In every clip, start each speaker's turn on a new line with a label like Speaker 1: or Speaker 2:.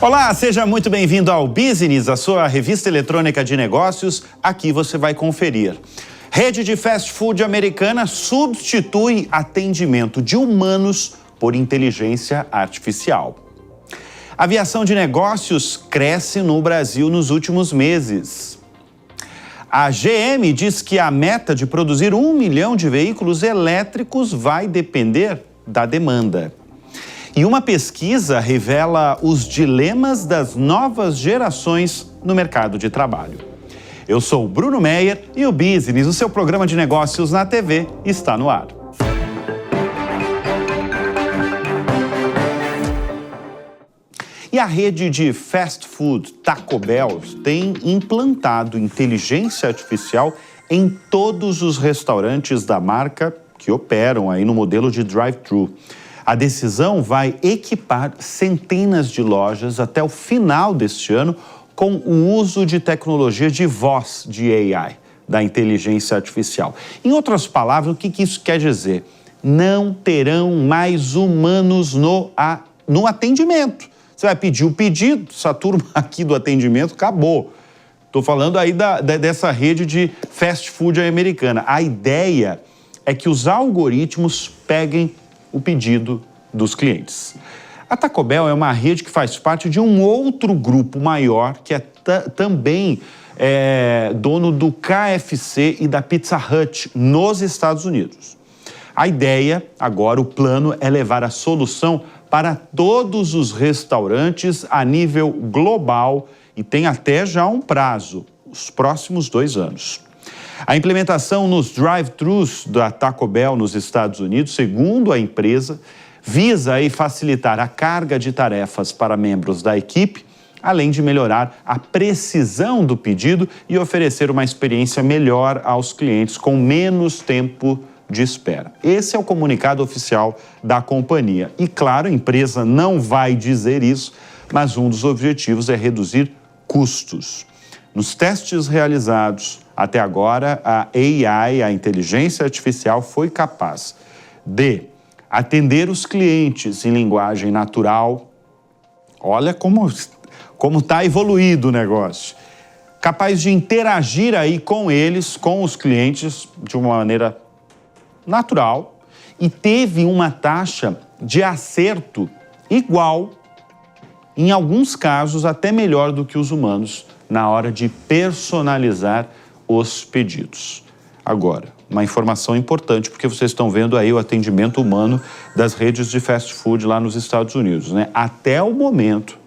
Speaker 1: Olá, seja muito bem-vindo ao Business, a sua revista eletrônica de negócios. Aqui você vai conferir. Rede de fast food americana substitui atendimento de humanos por inteligência artificial. Aviação de negócios cresce no Brasil nos últimos meses. A GM diz que a meta de produzir 1 milhão de veículos elétricos vai depender da demanda. E uma pesquisa revela os dilemas das novas gerações no mercado de trabalho. Eu sou o Bruno Meyer e o Business, o seu programa de negócios na TV, está no ar. E a rede de fast food Taco Bell tem implantado inteligência artificial em todos os restaurantes da marca que operam aí no modelo de drive-thru. A decisão vai equipar centenas de lojas até o final deste ano com o uso de tecnologia de voz de AI, da inteligência artificial. Em outras palavras, o que isso quer dizer? Não terão mais humanos no atendimento. Você vai pedir o pedido, essa turma aqui do atendimento acabou. Estou falando aí dessa rede de fast food americana. A ideia é que os algoritmos peguem o pedido dos clientes. A Taco Bell é uma rede que faz parte de um outro grupo maior, que é também dono do KFC e da Pizza Hut nos Estados Unidos. A ideia, agora, o plano é levar a solução para todos os restaurantes a nível global e tem até já um prazo, os próximos 2 anos. A implementação nos drive-thrus da Taco Bell nos Estados Unidos, segundo a empresa, visa aí facilitar a carga de tarefas para membros da equipe, além de melhorar a precisão do pedido e oferecer uma experiência melhor aos clientes com menos tempo de espera. Esse é o comunicado oficial da companhia. E claro, a empresa não vai dizer isso, mas um dos objetivos é reduzir custos. Nos testes realizados até agora, a AI, a inteligência artificial, foi capaz de atender os clientes em linguagem natural. Olha como está evoluído o negócio. Capaz de interagir aí com eles, com os clientes, de uma maneira natural, e teve uma taxa de acerto igual, em alguns casos até melhor do que os humanos, na hora de personalizar os pedidos. Agora, uma informação importante, porque vocês estão vendo aí o atendimento humano das redes de fast food lá nos Estados Unidos, né? Até o momento,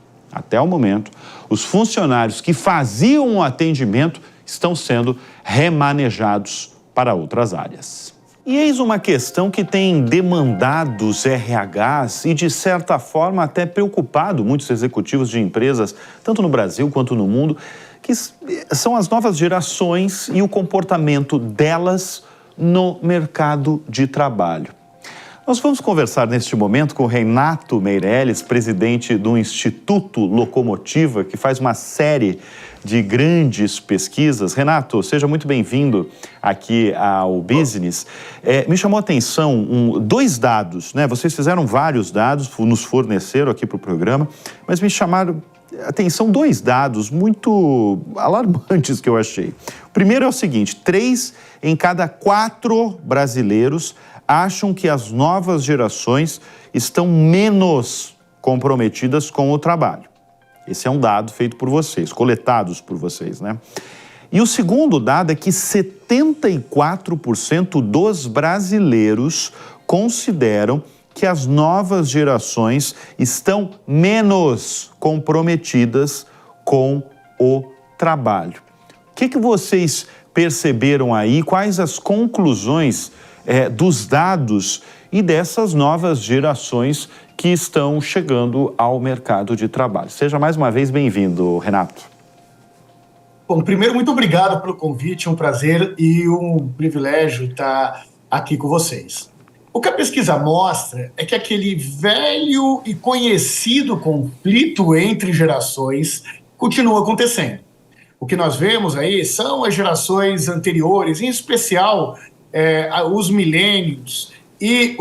Speaker 1: os funcionários que faziam o atendimento estão sendo remanejados para outras áreas. E eis uma questão que tem demandado os RHs e, de certa forma, até preocupado muitos executivos de empresas, tanto no Brasil quanto no mundo, que são as novas gerações e o comportamento delas no mercado de trabalho. Nós vamos conversar neste momento com o Renato Meirelles, presidente do Instituto Locomotiva, que faz uma série de grandes pesquisas. Renato, seja muito bem-vindo aqui ao Business. Me chamou a atenção 2 dados, né? Vocês fizeram vários dados, nos forneceram aqui para o programa, mas me chamaram a atenção 2 dados muito alarmantes que eu achei. O primeiro é o seguinte: 3 em cada 4 brasileiros acham que as novas gerações estão menos comprometidas com o trabalho. Esse é um dado feito por vocês, coletados por vocês, né? E o segundo dado é que 74% dos brasileiros consideram que as novas gerações estão menos comprometidas com o trabalho. O que vocês perceberam aí? Quais as conclusões dos dados e dessas novas gerações que estão chegando ao mercado de trabalho? Seja mais uma vez bem-vindo, Renato.
Speaker 2: Bom, primeiro, muito obrigado pelo convite, um prazer e um privilégio estar aqui com vocês. O que a pesquisa mostra é que aquele velho e conhecido conflito entre gerações continua acontecendo. O que nós vemos aí são as gerações anteriores, em especial os milênios e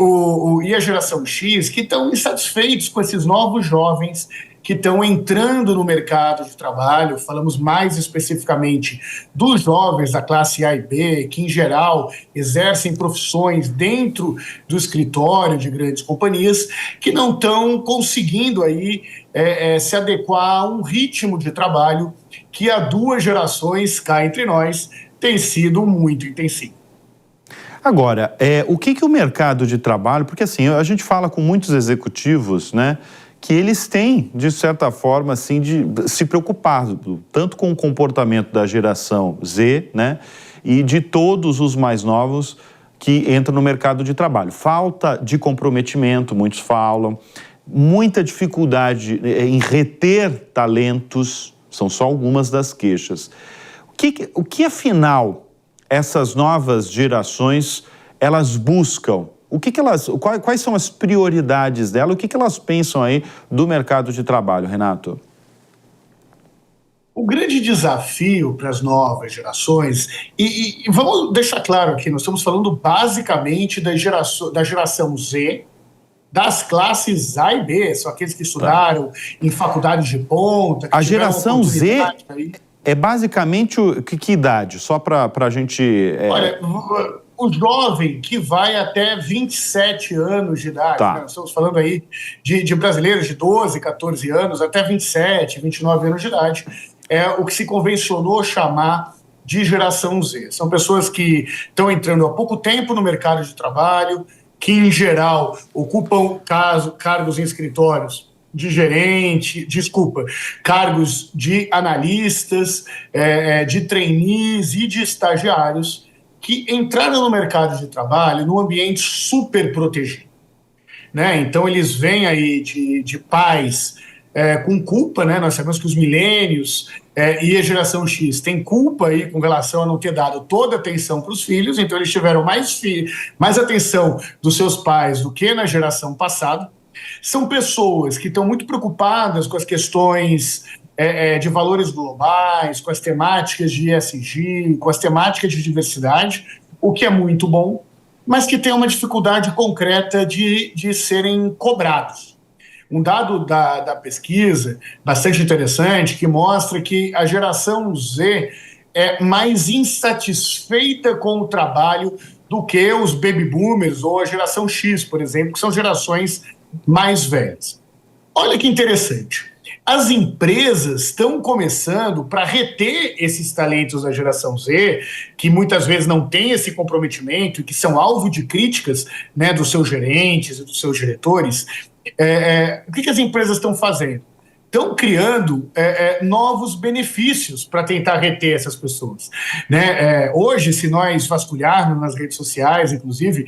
Speaker 2: a geração X, que estão insatisfeitos com esses novos jovens que estão entrando no mercado de trabalho. Falamos mais especificamente dos jovens da classe A e B, que, em geral, exercem profissões dentro do escritório de grandes companhias, que não estão conseguindo aí se adequar a um ritmo de trabalho que há 2 gerações, cá entre nós, tem sido muito intensivo.
Speaker 1: Agora, o que o mercado de trabalho... Porque, assim, a gente fala com muitos executivos, né, que eles têm, de certa forma, assim, de se preocupar tanto com o comportamento da geração Z, né, e de todos os mais novos que entram no mercado de trabalho. Falta de comprometimento, muitos falam, muita dificuldade em reter talentos, são só algumas das queixas. O que afinal, essas novas gerações, elas buscam? Quais são as prioridades dela? O que elas pensam aí do mercado de trabalho, Renato?
Speaker 2: O grande desafio para as novas gerações, e vamos deixar claro aqui, nós estamos falando basicamente da geração Z, das classes A e B, são aqueles que estudaram em faculdades de ponta.
Speaker 1: A geração Z é basicamente que idade? Só para a gente...
Speaker 2: Olha, o jovem que vai até 27 anos de idade,
Speaker 1: tá,
Speaker 2: né? Nós estamos falando aí de brasileiros de 12, 14 anos, até 27, 29 anos de idade, é o que se convencionou chamar de geração Z. São pessoas que estão entrando há pouco tempo no mercado de trabalho, que, em geral, ocupam cargos em escritórios de gerente, cargos de analistas, de trainees e de estagiários, que entraram no mercado de trabalho num ambiente super protegido, né? Então, eles vêm aí de pais com culpa, né? Nós sabemos que os milênios e a geração X têm culpa aí com relação a não ter dado toda a atenção para os filhos, então eles tiveram mais atenção dos seus pais do que na geração passada. São pessoas que estão muito preocupadas com as questões de valores globais, com as temáticas de ESG, com as temáticas de diversidade, o que é muito bom, mas que tem uma dificuldade concreta de serem cobrados. Um dado da pesquisa bastante interessante que mostra que a geração Z é mais insatisfeita com o trabalho do que os baby boomers ou a geração X, por exemplo, que são gerações mais velhas. Olha que interessante. As empresas estão começando, para reter esses talentos da geração Z, que muitas vezes não têm esse comprometimento e que são alvo de críticas, né, dos seus gerentes e dos seus diretores, o que as empresas estão fazendo? Estão criando novos benefícios para tentar reter essas pessoas, né? Hoje, se nós vasculharmos nas redes sociais, inclusive,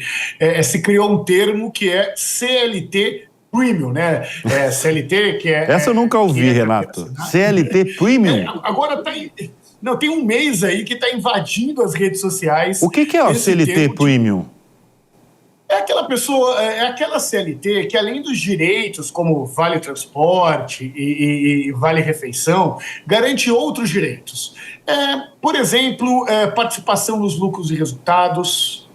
Speaker 2: se criou um termo que é CLT Premium, né? CLT, que é...
Speaker 1: Essa eu nunca ouvi, Renato. CLT Premium?
Speaker 2: Agora tem um mês aí que está invadindo as redes sociais.
Speaker 1: O que é o CLT Premium?
Speaker 2: É aquela pessoa, aquela CLT que, além dos direitos como Vale Transporte e Vale Refeição, garante outros direitos. Por exemplo, participação nos lucros e resultados,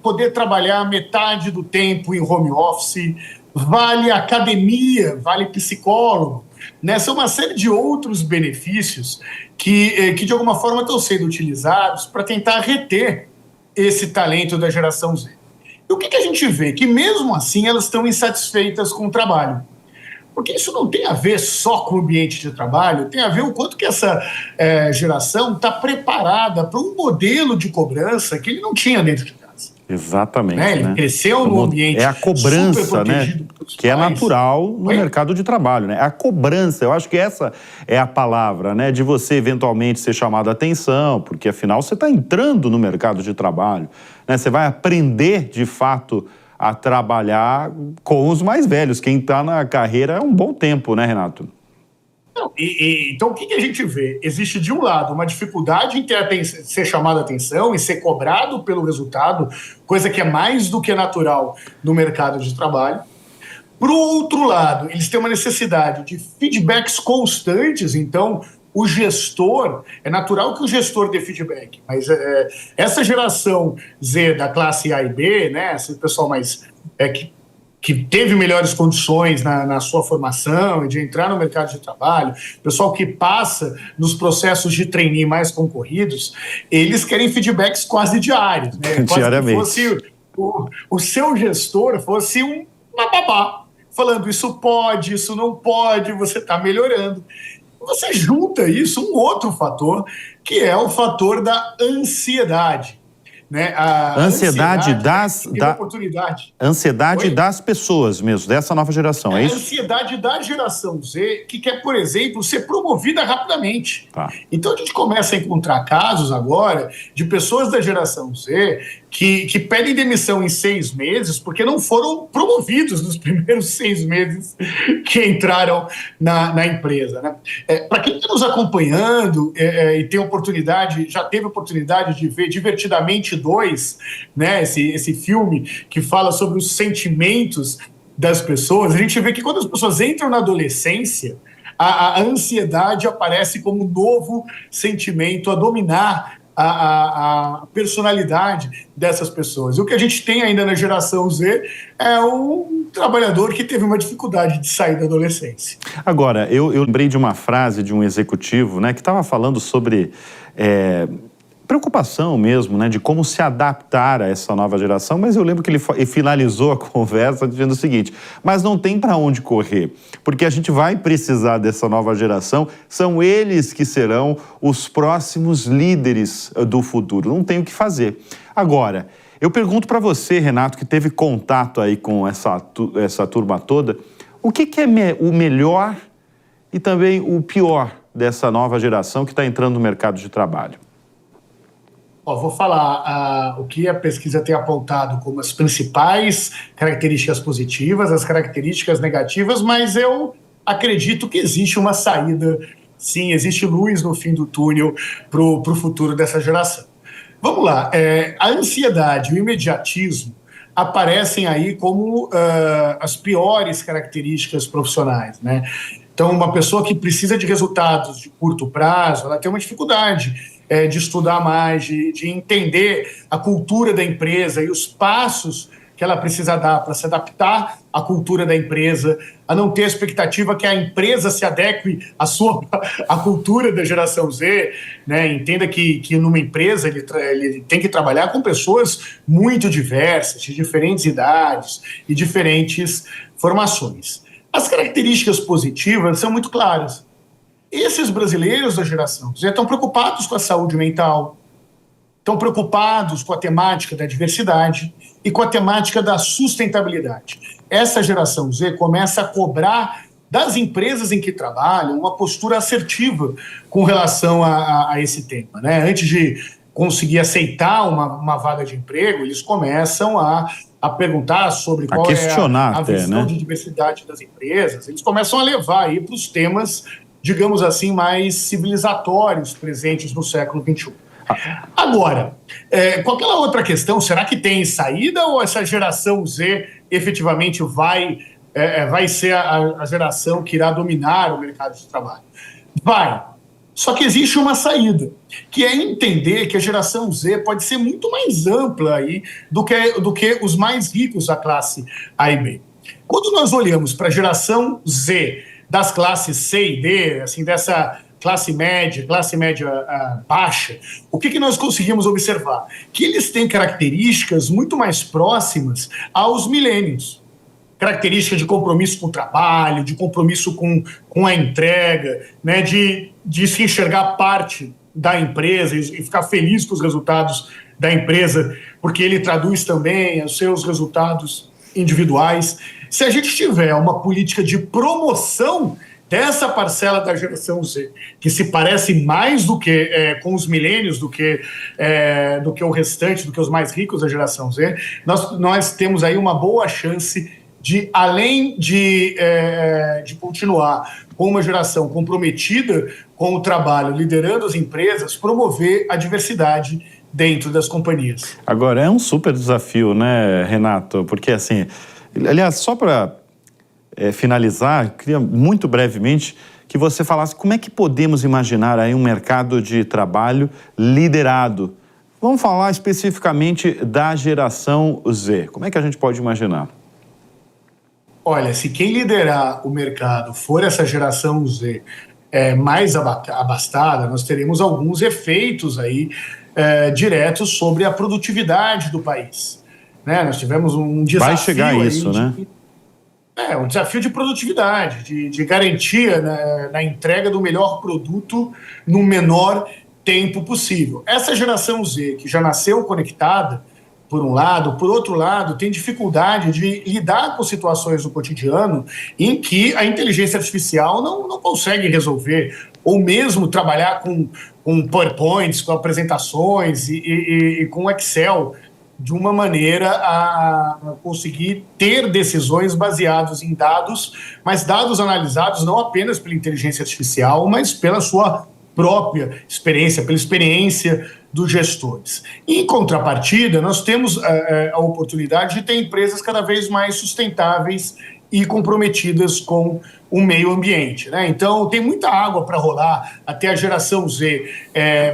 Speaker 2: poder trabalhar metade do tempo em home office, vale academia, vale psicólogo, né? São uma série de outros benefícios que de alguma forma estão sendo utilizados para tentar reter esse talento da geração Z. E o que a gente vê? Que mesmo assim elas estão insatisfeitas com o trabalho. Porque isso não tem a ver só com o ambiente de trabalho, tem a ver o quanto que essa geração está preparada para um modelo de cobrança que ele não tinha dentro de casa.
Speaker 1: Exatamente.
Speaker 2: Né? Ele cresceu no ambiente.
Speaker 1: É a cobrança, né? Que é natural no mercado de trabalho, né? A cobrança, eu acho que essa é a palavra, né? De você eventualmente ser chamado a atenção, porque afinal você está entrando no mercado de trabalho, né? Você vai aprender de fato a trabalhar com os mais velhos. Quem está na carreira é um bom tempo, né, Renato?
Speaker 2: Não, então, o que a gente vê? Existe, de um lado, uma dificuldade em ser chamado a atenção e ser cobrado pelo resultado, coisa que é mais do que natural no mercado de trabalho. Por outro lado, eles têm uma necessidade de feedbacks constantes, então o gestor, é natural que o gestor dê feedback, mas essa geração Z da classe A e B, né, esse pessoal mais que que teve melhores condições na sua formação e de entrar no mercado de trabalho, pessoal que passa nos processos de trainee mais concorridos, eles querem feedbacks quase diários, né?
Speaker 1: Diariamente.
Speaker 2: Quase que fosse o seu gestor fosse uma babá, falando isso pode, isso não pode, você está melhorando. Você junta isso um outro fator, que é o fator da ansiedade. Né? A
Speaker 1: ansiedade
Speaker 2: oportunidade.
Speaker 1: Ansiedade das pessoas mesmo, dessa nova geração, é isso?
Speaker 2: A ansiedade da geração Z, que quer, por exemplo, ser promovida rapidamente.
Speaker 1: Tá.
Speaker 2: Então a gente começa a encontrar casos agora de pessoas da geração Z que pedem demissão em 6 meses porque não foram promovidos nos primeiros 6 meses que entraram na empresa. Né? Para quem está nos acompanhando e tem oportunidade, já teve oportunidade de ver Divertidamente 2, né? Esse filme que fala sobre os sentimentos das pessoas, a gente vê que quando as pessoas entram na adolescência, a ansiedade aparece como um novo sentimento a dominar a personalidade dessas pessoas. E o que a gente tem ainda na geração Z é um trabalhador que teve uma dificuldade de sair da adolescência.
Speaker 1: Agora, eu lembrei de uma frase de um executivo, né, que estava falando sobre preocupação mesmo, né, de como se adaptar a essa nova geração, mas eu lembro que ele finalizou a conversa dizendo o seguinte: mas não tem para onde correr, porque a gente vai precisar dessa nova geração, são eles que serão os próximos líderes do futuro, não tem o que fazer. Agora, eu pergunto para você, Renato, que teve contato aí com essa turma toda, o que é o melhor e também o pior dessa nova geração que está entrando no mercado de trabalho?
Speaker 2: Vou falar o que a pesquisa tem apontado como as principais características positivas, as características negativas, mas eu acredito que existe uma saída, sim, existe luz no fim do túnel para o futuro dessa geração. Vamos lá, a ansiedade e o imediatismo aparecem aí como as piores características profissionais, né? Então, uma pessoa que precisa de resultados de curto prazo, ela tem uma dificuldade de estudar mais, de entender a cultura da empresa e os passos que ela precisa dar para se adaptar à cultura da empresa, a não ter a expectativa que a empresa se adeque à cultura da geração Z, né? Entenda que numa empresa ele tem que trabalhar com pessoas muito diversas, de diferentes idades e diferentes formações. As características positivas são muito claras. Esses brasileiros da geração Z estão preocupados com a saúde mental, estão preocupados com a temática da diversidade e com a temática da sustentabilidade. Essa geração Z começa a cobrar das empresas em que trabalham uma postura assertiva com relação a esse tema, né? Antes de conseguir aceitar uma vaga de emprego, eles começam a perguntar sobre qual é a visão de diversidade das empresas. Eles começam a levar aí para os temas, digamos assim, mais civilizatórios presentes no século XXI. Agora, com aquela outra questão, será que tem saída ou essa geração Z efetivamente vai ser a geração que irá dominar o mercado de trabalho? Vai. Só que existe uma saída, que é entender que a geração Z pode ser muito mais ampla aí do que os mais ricos da classe A e B. Quando nós olhamos para a geração Z das classes C e D, assim, dessa classe média baixa, o que nós conseguimos observar? Que eles têm características muito mais próximas aos millennials. Característica de compromisso com o trabalho, de compromisso com a entrega, né, de se enxergar parte da empresa e ficar feliz com os resultados da empresa, porque ele traduz também os seus resultados individuais. Se a gente tiver uma política de promoção dessa parcela da geração Z, que se parece mais do que com os milênios, do que o restante, do que os mais ricos da geração Z, nós temos aí uma boa chance de, além de continuar com uma geração comprometida com o trabalho, liderando as empresas, promover a diversidade dentro das companhias.
Speaker 1: Agora, é um super desafio, né, Renato? Porque, assim, aliás, só para finalizar, queria muito brevemente que você falasse como é que podemos imaginar aí um mercado de trabalho liderado. Vamos falar especificamente da geração Z. Como é que a gente pode imaginar?
Speaker 2: Olha, se quem liderar o mercado for essa geração Z mais abastada, nós teremos alguns efeitos aí diretos sobre a produtividade do país. Né? Nós tivemos um
Speaker 1: Vai
Speaker 2: desafio
Speaker 1: chegar
Speaker 2: aí
Speaker 1: isso, né?
Speaker 2: um desafio de produtividade, de garantia na entrega do melhor produto no menor tempo possível. Essa geração Z, que já nasceu conectada, por um lado, por outro lado, tem dificuldade de lidar com situações do cotidiano em que a inteligência artificial não consegue resolver, ou mesmo trabalhar com PowerPoints, com apresentações e com Excel, de uma maneira a conseguir ter decisões baseadas em dados, mas dados analisados não apenas pela inteligência artificial, mas pela sua própria experiência, pela experiência dos gestores. Em contrapartida, nós temos a oportunidade de ter empresas cada vez mais sustentáveis e comprometidas com o meio ambiente, né? Então, tem muita água para rolar até a geração Z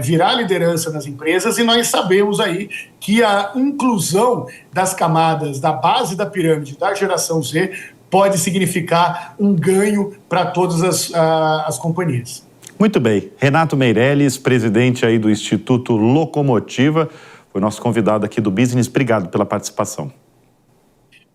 Speaker 2: virar liderança nas empresas, e nós sabemos aí que a inclusão das camadas da base da pirâmide da geração Z pode significar um ganho para todas as companhias.
Speaker 1: Muito bem. Renato Meirelles, presidente aí do Instituto Locomotiva, foi nosso convidado aqui do Business. Obrigado pela participação.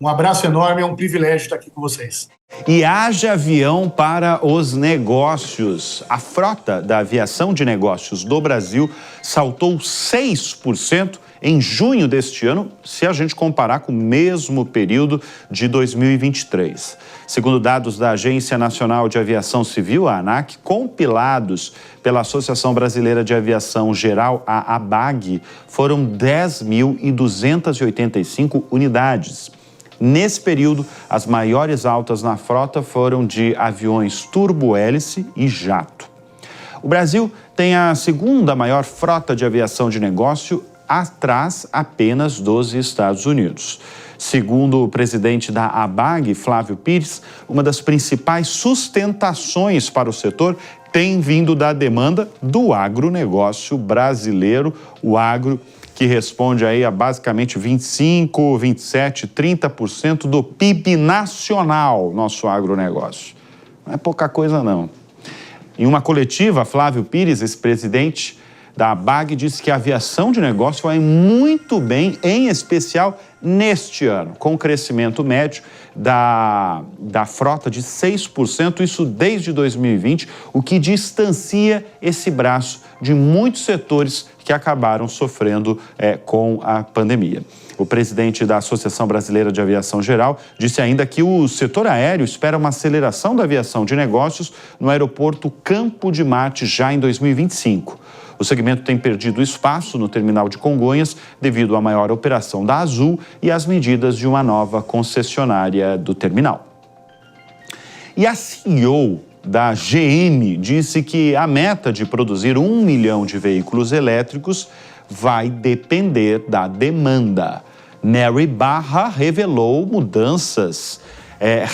Speaker 2: Um abraço enorme, é um privilégio estar aqui com vocês.
Speaker 1: E haja avião para os negócios. A frota da aviação de negócios do Brasil saltou 6% em junho deste ano, se a gente comparar com o mesmo período de 2023. Segundo dados da Agência Nacional de Aviação Civil, a ANAC, compilados pela Associação Brasileira de Aviação Geral, a ABAG, foram 10.285 unidades. Nesse período, as maiores altas na frota foram de aviões turbo-hélice e jato. O Brasil tem a segunda maior frota de aviação de negócio, atrás apenas dos Estados Unidos. Segundo o presidente da ABAG, Flávio Pires, uma das principais sustentações para o setor tem vindo da demanda do agronegócio brasileiro, o agro que responde aí a basicamente 25, 27, 30% do PIB nacional, nosso agronegócio. Não é pouca coisa, não. Em uma coletiva, Flávio Pires, esse presidente da ABAG, disse que a aviação de negócio vai muito bem, em especial neste ano, com crescimento médio da frota de 6%, isso desde 2020, o que distancia esse braço de muitos setores que acabaram sofrendo com a pandemia. O presidente da Associação Brasileira de Aviação Geral disse ainda que o setor aéreo espera uma aceleração da aviação de negócios no aeroporto Campo de Marte já em 2025. O segmento tem perdido espaço no terminal de Congonhas devido à maior operação da Azul e às medidas de uma nova concessionária do terminal. E a CEO da GM disse que a meta de produzir 1 milhão de veículos elétricos vai depender da demanda. Mary Barra revelou mudanças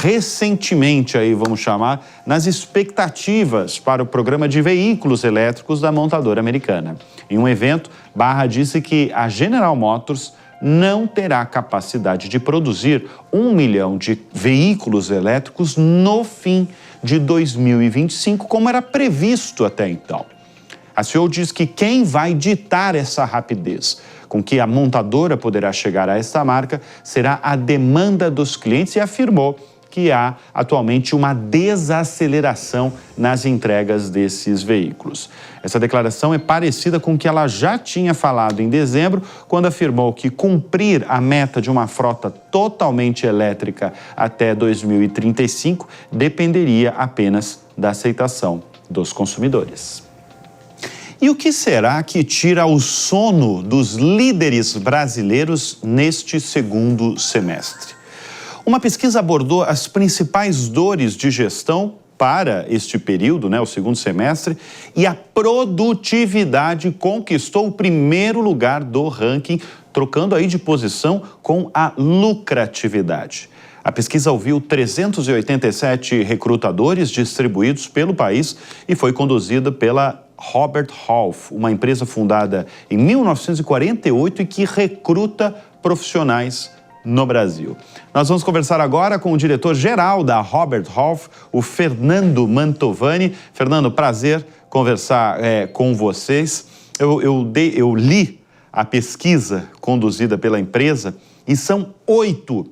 Speaker 1: recentemente, aí vamos chamar, nas expectativas para o programa de veículos elétricos da montadora americana. Em um evento, Barra disse que a General Motors não terá capacidade de produzir 1 milhão de veículos elétricos no fim de 2025, como era previsto até então. A CEO diz que quem vai ditar essa rapidez com que a montadora poderá chegar a essa marca será a demanda dos clientes e afirmou que há atualmente uma desaceleração nas entregas desses veículos. Essa declaração é parecida com o que ela já tinha falado em dezembro, quando afirmou que cumprir a meta de uma frota totalmente elétrica até 2035 dependeria apenas da aceitação dos consumidores. E o que será que tira o sono dos líderes brasileiros neste segundo semestre? Uma pesquisa abordou as principais dores de gestão para este período, o segundo semestre, e a produtividade conquistou o primeiro lugar do ranking, trocando aí de posição com a lucratividade. A pesquisa ouviu 387 recrutadores distribuídos pelo país e foi conduzida pela Robert Half, uma empresa fundada em 1948 e que recruta profissionais no Brasil. Nós vamos conversar agora com o diretor-geral da Robert Half, o Fernando Mantovani. Fernando, prazer conversar com vocês. Eu li a pesquisa conduzida pela empresa e são 8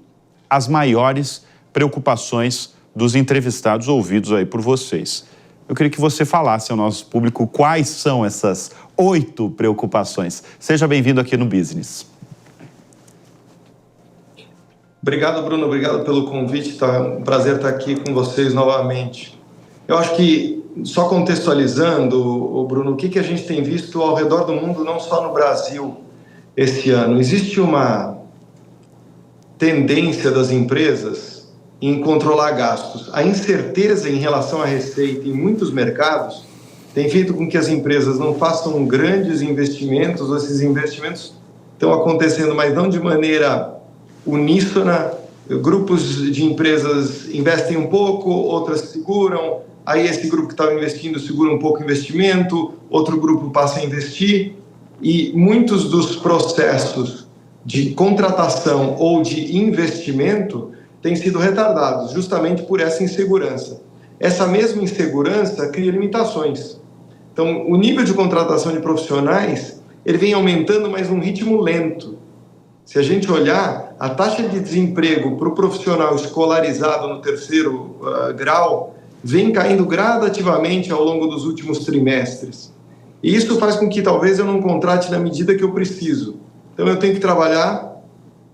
Speaker 1: as maiores preocupações dos entrevistados ouvidos aí por vocês. Eu queria que você falasse ao nosso público quais são essas 8 preocupações. Seja bem-vindo aqui no Business.
Speaker 3: Obrigado, Bruno. Obrigado pelo convite. É um prazer estar aqui com vocês novamente. Eu acho que, só contextualizando, Bruno, o que a gente tem visto ao redor do mundo, não só no Brasil, esse ano. Existe uma tendência das empresas em controlar gastos. A incerteza em relação à receita em muitos mercados tem feito com que as empresas não façam grandes investimentos, ou esses investimentos estão acontecendo, mas não de maneira uníssona. Grupos de empresas investem um pouco, outras seguram, aí esse grupo que estava investindo segura um pouco o investimento, outro grupo passa a investir, e muitos dos processos de contratação ou de investimento têm sido retardados, justamente por essa insegurança. Essa mesma insegurança cria limitações. Então, o nível de contratação de profissionais, ele vem aumentando, mas num ritmo lento. Se a gente olhar, a taxa de desemprego para o profissional escolarizado no terceiro grau vem caindo gradativamente ao longo dos últimos trimestres. E isso faz com que talvez eu não contrate na medida que eu preciso. Então eu tenho que trabalhar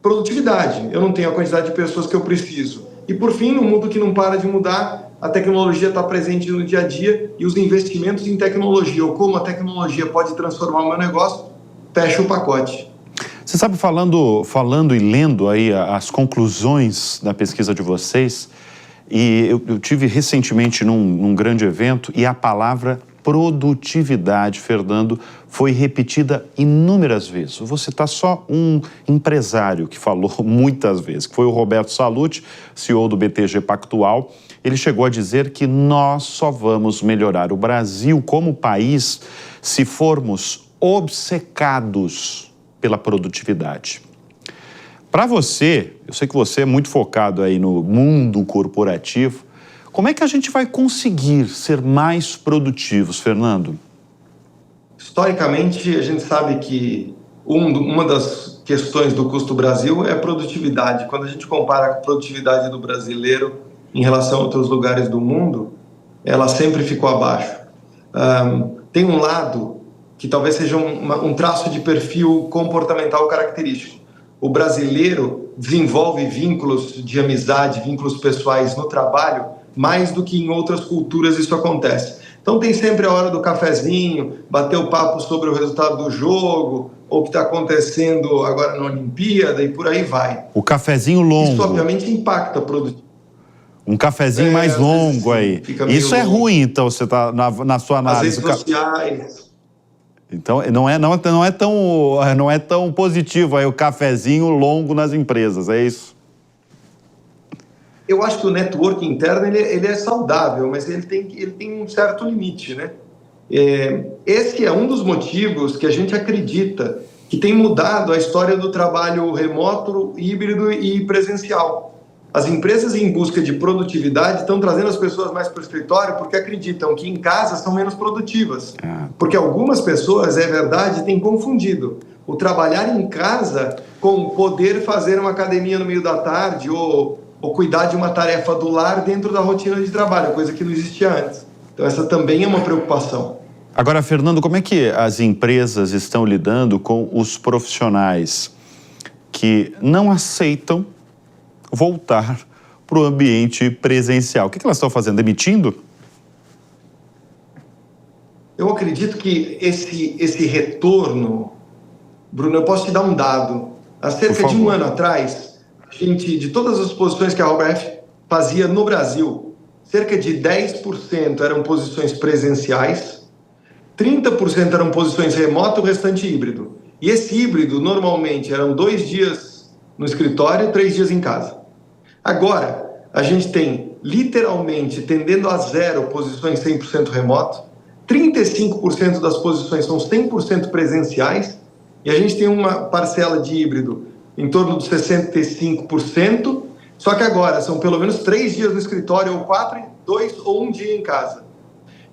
Speaker 3: produtividade, eu não tenho a quantidade de pessoas que eu preciso. E por fim, no mundo que não para de mudar, a tecnologia está presente no dia a dia e os investimentos em tecnologia, ou como a tecnologia pode transformar o meu negócio, fecha o pacote.
Speaker 1: Você sabe, falando e lendo aí as conclusões da pesquisa de vocês, e eu tive recentemente num grande evento e a palavra produtividade, Fernando, foi repetida inúmeras vezes. Vou citar só um empresário que falou muitas vezes, que foi o Roberto Sallouti, CEO do BTG Pactual. Ele chegou a dizer que nós só vamos melhorar o Brasil como país se formos obcecados pela produtividade. Para você, eu sei que você é muito focado aí no mundo corporativo, como é que a gente vai conseguir ser mais produtivos, Fernando?
Speaker 3: Historicamente, a gente sabe que uma das questões do custo Brasil é a produtividade. Quando a gente compara a produtividade do brasileiro em relação a outros lugares do mundo, ela sempre ficou abaixo. Tem um lado que talvez seja um traço de perfil comportamental característico. O brasileiro desenvolve vínculos de amizade, vínculos pessoais no trabalho, mais do que em outras culturas isso acontece. Então tem sempre a hora do cafezinho, bater o papo sobre o resultado do jogo, ou o que está acontecendo agora na Olimpíada, e por aí vai.
Speaker 1: O cafezinho longo.
Speaker 3: Isso obviamente impacta a produtividade.
Speaker 1: Um cafezinho mais longo aí. Isso é ruim, então, você está na sua análise.
Speaker 3: As redes sociais.
Speaker 1: Então, não é tão positivo aí o cafezinho longo nas empresas, é isso?
Speaker 3: Eu acho que o network interno ele é saudável, mas ele tem um certo limite, né? Esse é um dos motivos que a gente acredita que tem mudado a história do trabalho remoto, híbrido e presencial. As empresas em busca de produtividade estão trazendo as pessoas mais para o escritório porque acreditam que em casa são menos produtivas. Porque algumas pessoas, é verdade, têm confundido o trabalhar em casa com poder fazer uma academia no meio da tarde ou cuidar de uma tarefa do lar dentro da rotina de trabalho, coisa que não existia antes. Então essa também é uma preocupação.
Speaker 1: Agora, Fernando, como é que as empresas estão lidando com os profissionais que não aceitam voltar para o ambiente presencial? O que elas estão fazendo? Demitindo?
Speaker 3: Eu acredito que esse retorno, Bruno, eu posso te dar um dado. Há cerca de um ano atrás, de todas as posições que a Robert fazia no Brasil, cerca de 10% eram posições presenciais, 30% eram posições remoto, o restante híbrido. E esse híbrido, normalmente, eram 2 dias no escritório, 3 dias em casa. Agora, a gente tem, literalmente, tendendo a zero posições 100% remoto, 35% das posições são 100% presenciais, e a gente tem uma parcela de híbrido em torno de 65%, só que agora são pelo menos 3 dias no escritório, ou 4, 2 ou 1 dia em casa.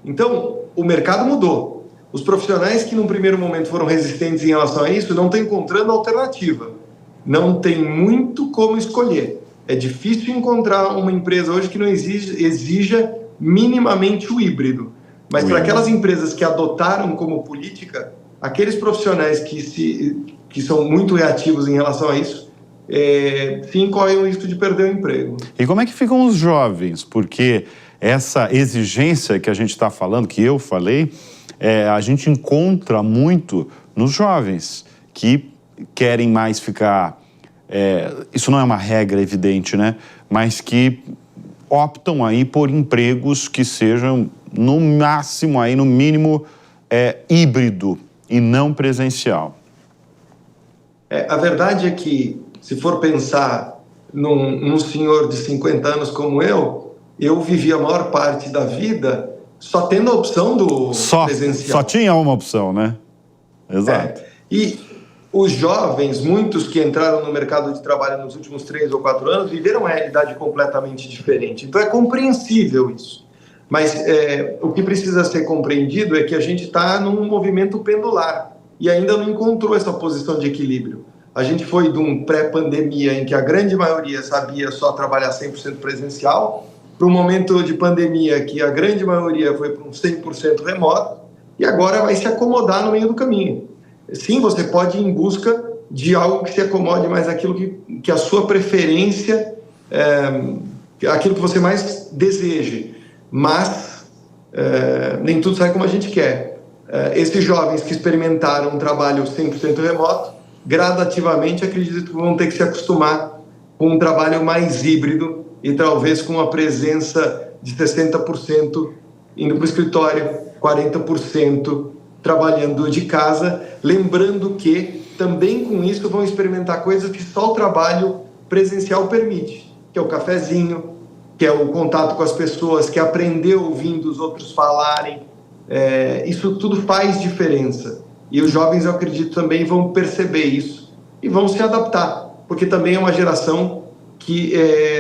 Speaker 3: Então, o mercado mudou. Os profissionais que num primeiro momento foram resistentes em relação a isso não estão encontrando alternativa. Não tem muito como escolher. É difícil encontrar uma empresa hoje que não exija minimamente o híbrido. Mas para aquelas empresas que adotaram como política, aqueles profissionais que são muito reativos em relação a isso, sim, correm o risco de perder o emprego.
Speaker 1: E como é que ficam os jovens? Porque essa exigência que a gente está falando, que eu falei, a gente encontra muito nos jovens que querem mais ficar... isso não é uma regra evidente, né? Mas que optam aí por empregos que sejam, no máximo, aí, no mínimo, híbrido e não presencial.
Speaker 3: A verdade é que, se for pensar num senhor de 50 anos como eu vivi a maior parte da vida só tendo a opção do presencial.
Speaker 1: Só tinha uma opção, né? Exato.
Speaker 3: E os jovens, muitos que entraram no mercado de trabalho nos últimos 3 ou 4 anos, viveram uma realidade completamente diferente. Então é compreensível isso. Mas o que precisa ser compreendido é que a gente está num movimento pendular e ainda não encontrou essa posição de equilíbrio. A gente foi de um pré-pandemia em que a grande maioria sabia só trabalhar 100% presencial, para um momento de pandemia que a grande maioria foi para um 100% remoto, e agora vai se acomodar no meio do caminho. Sim, você pode ir em busca de algo que se acomode mais àquilo que a sua preferência, aquilo que você mais deseje, mas nem tudo sai como a gente quer. Esses jovens que experimentaram um trabalho 100% remoto, gradativamente acredito que vão ter que se acostumar com um trabalho mais híbrido e talvez com uma presença de 60% indo para o escritório, 40% trabalhando de casa, lembrando que também com isso vão experimentar coisas que só o trabalho presencial permite, que é o cafezinho, que é o contato com as pessoas, que é aprender ouvindo os outros falarem. Isso tudo faz diferença. E os jovens, eu acredito, também vão perceber isso e vão se adaptar, porque também é uma geração que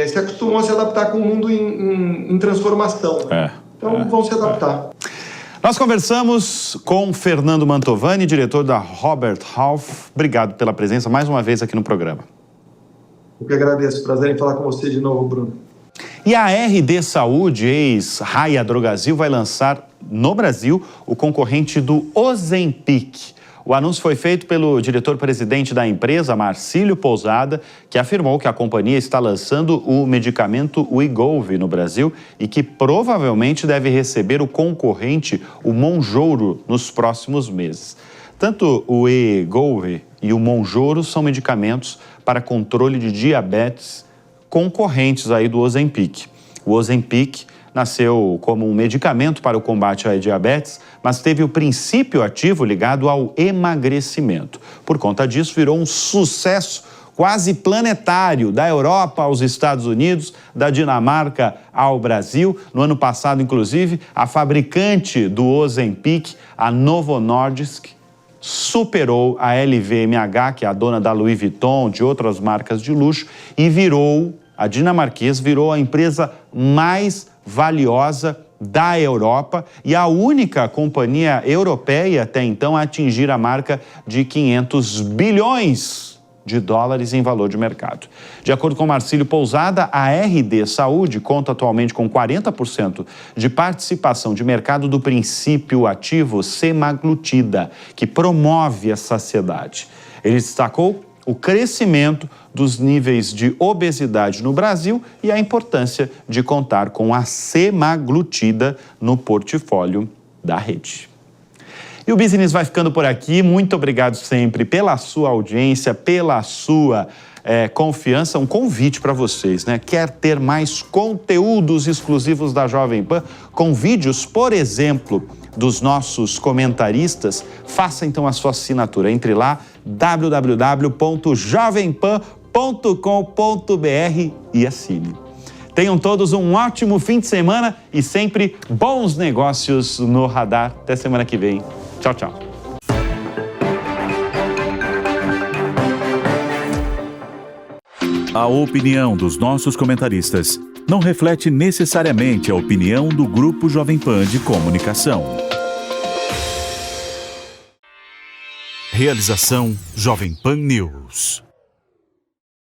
Speaker 3: se acostumou a se adaptar com o mundo em transformação. Né? Então vão se adaptar.
Speaker 1: Nós conversamos com Fernando Mantovani, diretor da Robert Half. Obrigado pela presença mais uma vez aqui no programa.
Speaker 3: Eu que agradeço. Prazer em falar com você de novo, Bruno.
Speaker 1: E a RD Saúde, ex-Raia Drogasil, vai lançar no Brasil o concorrente do Ozempic. O anúncio foi feito pelo diretor-presidente da empresa, Marcílio Pousada, que afirmou que a companhia está lançando o medicamento Wegovy no Brasil e que provavelmente deve receber o concorrente, o Mounjaro, nos próximos meses. Tanto o Wegovy e o Mounjaro são medicamentos para controle de diabetes concorrentes aí do Ozempic. O Ozempic nasceu como um medicamento para o combate à diabetes, mas teve o princípio ativo ligado ao emagrecimento. Por conta disso, virou um sucesso quase planetário, da Europa aos Estados Unidos, da Dinamarca ao Brasil. No ano passado, inclusive, a fabricante do Ozempic, a Novo Nordisk, superou a LVMH, que é a dona da Louis Vuitton, de outras marcas de luxo, e a dinamarquesa virou a empresa mais valiosa da Europa e a única companhia europeia até então a atingir a marca de 500 bilhões de dólares em valor de mercado. De acordo com Marcílio Pousada, a RD Saúde conta atualmente com 40% de participação de mercado do princípio ativo semaglutida, que promove a saciedade. Ele destacou o crescimento dos níveis de obesidade no Brasil e a importância de contar com a semaglutida no portfólio da rede. E o Business vai ficando por aqui. Muito obrigado sempre pela sua audiência, pela sua confiança. Um convite para vocês, né? Quer ter mais conteúdos exclusivos da Jovem Pan, com vídeos, por exemplo, dos nossos comentaristas? Faça então a sua assinatura. Entre lá, www.jovempan.com.br e assine. Tenham todos um ótimo fim de semana e sempre bons negócios no radar. Até semana que vem. Tchau, tchau.
Speaker 4: A opinião dos nossos comentaristas não reflete necessariamente a opinião do Grupo Jovem Pan de Comunicação. Realização Jovem Pan News.